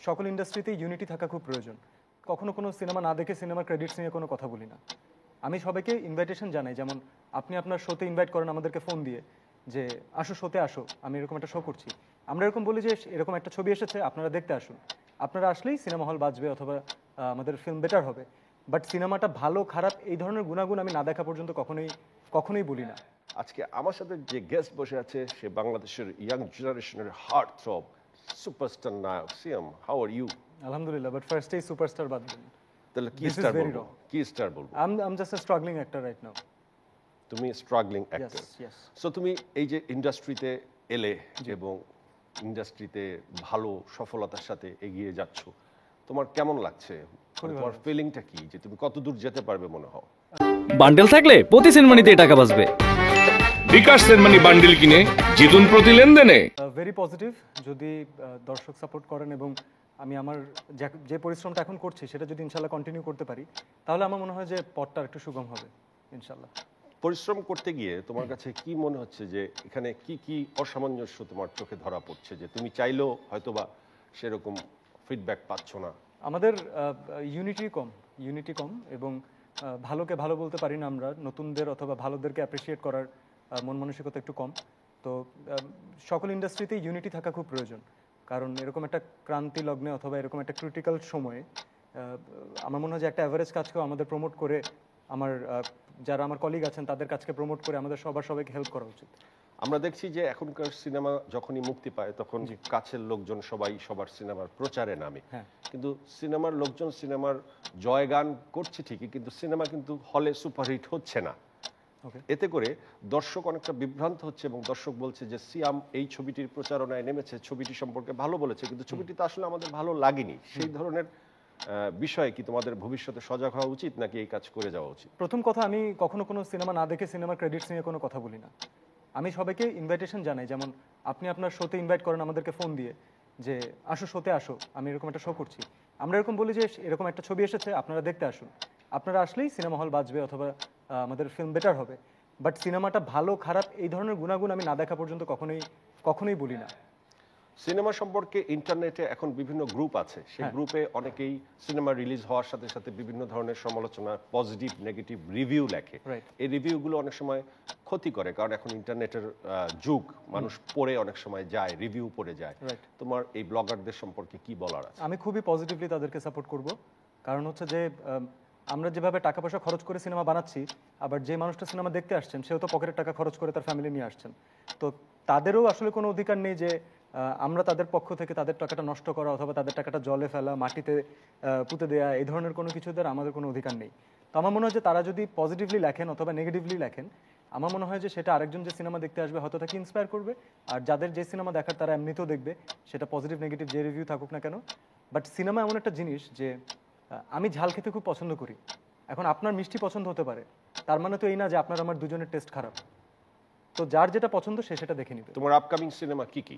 সকল ইন্ডাস্ট্রিতে ইউনিটি থাকা খুব প্রয়োজন। কখনো কোনো সিনেমা না দেখে সিনেমার ক্রেডিটস নিয়ে কোনো কথা বলি না। আমি সবাইকে ইনভাইটেশন জানাই, যেমন আপনি আপনার শোতে ইনভাইট করেন আমাদেরকে ফোন দিয়ে যে আসো, শোতে আসো, আমি এরকম একটা শো করছি। আমরা এরকম বলি যে এরকম একটা ছবি এসেছে, আপনারা দেখতে আসুন। আপনারা আসলেই সিনেমা হল বাঁচবে অথবা আমাদের ফিল্ম বেটার হবে। বাট সিনেমাটা ভালো খারাপ এই ধরনের গুণাগুণ আমি না দেখা পর্যন্ত কখনোই বলি না। আজকে আমার সাথে যে গেস্ট বসে আছে সে বাংলাদেশের ইয়াং জেনারেশনের হার্ট থ্রব সুপারস্টার নায়ক সিয়াম। How are you? আলহামদুলিল্লাহ, বাট ফার্স্টেই সুপারস্টার বাদ দিন। তাহলে কি This is স্টার very বলবো? wrong. কি স্টার বলবো? I'm just a struggling actor right now. তুমি স্ট্রাগলিং অ্যাক্টর। Yes. সো তুমি এই যে ইন্ডাস্ট্রিতে এলে এবং ইন্ডাস্ট্রিতে ভালো সফলতার সাথে এগিয়ে যাচ্ছ, তোমার কেমন লাগছে? তোমার ফিলিংটা কি যে তুমি কত দূর যেতে পারবে মনে হয়? বান্ডেল থাকলে প্রতি সিনেমানিতে টাকা বাঁচবে। বিকাশ সেনমানি বান্ডিল কিনে জিতুন প্রতি লেনদেনে। Very positive. যদি দর্শক সাপোর্ট করেন এবং আমি আমার যে পরিশ্রমটা এখন করছি সেটা যদি ইনশাল্লাহ কন্টিনিউ করতে পারি, তাহলে আমার মনে হয় যে পথটা একটু সুগম হবে ইনশাল্লাহ। পরিশ্রম করতে গিয়ে তোমার কাছে কি মনে হচ্ছে যে এখানে কি কি অসামঞ্জস্য তোমার চোখে ধরা পড়ছে, যে তুমি চাইলেও হয়তোবা সেরকম ফিডব্যাক পাচ্ছ না? আমাদের ইউনিটি কম এবং ভালোকে ভালো বলতে পারি না আমরা, নতুনদের অথবা ভালোদেরকে অ্যাপ্রিসিয়েট করার মন মানসিকতা একটু কম। তো সকল ইন্ডাস্ট্রিতেই ইউনিটি থাকা খুব প্রয়োজন, কারণ এরকম একটা ক্রান্তি লগ্নে অথবা এরকম একটা ক্রিটিক্যাল সময়ে আমার মনে হয় যে একটা অ্যাভারেজ কাজকেও আমাদের প্রমোট করে, যারা আমার কলিগ আছেন তাদের কাজকে প্রমোট করে আমাদের সবাইকে হেল্প করা উচিত। আমরা দেখছি যে এখনকার সিনেমা যখনই মুক্তি পায় তখন কাছের লোকজন সবাই সবার সিনেমার প্রচারে নামে, কিন্তু সিনেমার লোকজন সিনেমার জয়গান করছে ঠিকই, কিন্তু সিনেমা কিন্তু হলে সুপারহিট হচ্ছে না। এতে করে দর্শক অনেকটা বিভ্রান্ত হচ্ছে এবং দর্শক বলছে যে সিয়াম এই ছবিটির প্রচারণায় নেমেছে, ছবিটি সম্পর্কে ভালো বলেছে, কিন্তু ছবিটি তো আসলে আমাদের ভালো লাগেনি। সেই ধরনের বিষয়ে কি তোমাদের ভবিষ্যতে সজাগ হওয়া উচিত নাকি এই কাজ করে যাওয়া উচিত? প্রথম কথা, আমি কখনো কোনো সিনেমা না দেখে সিনেমার ক্রেডিটস নিয়ে কোনো কথা বলি না। আমি সবাইকে ইনভাইটেশন জানাই, যেমন আপনি আপনার শোতে ইনভাইট করেন আমাদেরকে ফোন দিয়ে যে আসো, শোতে আসো, আমি এরকম একটা শো করছি। আমরা এরকম বলি যে এরকম একটা ছবি এসেছে, আপনারা দেখতে আসুন। আপনারা আসলেই সিনেমা হল বাঁচবে অথবা আমাদের ফিল্ম বেটার হবে। বাট সিনেমাটা ভালো খারাপ এই ধরনের গুণাগুণ আমি না দেখা পর্যন্ত কখনোই বলি না। সিনেমা সম্পর্কে ইন্টারনেটে এখন বিভিন্ন গ্রুপ আছে, সেই গ্রুপে অনেকেই সিনেমা রিলিজ হওয়ার সাথে সাথে বিভিন্ন ধরনের সমালোচনা, পজিটিভ নেগেটিভ রিভিউ লেখে। এই রিভিউগুলো অনেক সময় ক্ষতি করে, কারণ এখন ইন্টারনেটের যুগ, মানুষ পড়ে অনেক সময় যায়, রিভিউ পড়ে যায়। তোমার এই ব্লগারদের সম্পর্কে কি বলার আছে? আমি খুবই পজিটিভলি তাদেরকে সাপোর্ট করব, কারণ হচ্ছে যে আমরা যেভাবে টাকা পয়সা খরচ করে সিনেমা বানাচ্ছি, আবার যে মানুষটা সিনেমা দেখতে আসছেন সেও তো পকেটের টাকা খরচ করে তার ফ্যামিলি নিয়ে আসছেন। তো তাদেরও আসলে কোনো অধিকার নেই যে আমরা তাদের পক্ষ থেকে তাদের টাকাটা নষ্ট করা অথবা তাদের টাকাটা জলে ফেলা, মাটিতে পুঁতে দেওয়া, এই ধরনের কোনো কিছুদের আমাদের কোনো অধিকার নেই। তো আমার মনে হয় যে তারা যদি পজিটিভলি লেখেন অথবা নেগেটিভলি লেখেন, আমার মনে হয় যে সেটা আরেকজন যে সিনেমা দেখতে আসবে হয়তো তাকে ইন্সপায়ার করবে, আর যাদের যে সিনেমা দেখার তারা এমনিতেও দেখবে, সেটা পজিটিভ নেগেটিভ যে রিভিউ থাকুক না কেন। বাট সিনেমা এমন একটা জিনিস যে আমি ঝাল খেতে খুব পছন্দ করি। এখন আপনার মিষ্টি পছন্দ হতে পারে, তার মানে তো এই না যে আপনার আমার দুজনের টেস্ট খারাপ। তো যার যেটা পছন্দ সে সেটা দেখে নিবে। তোমার আপকামিং সিনেমা কি কি?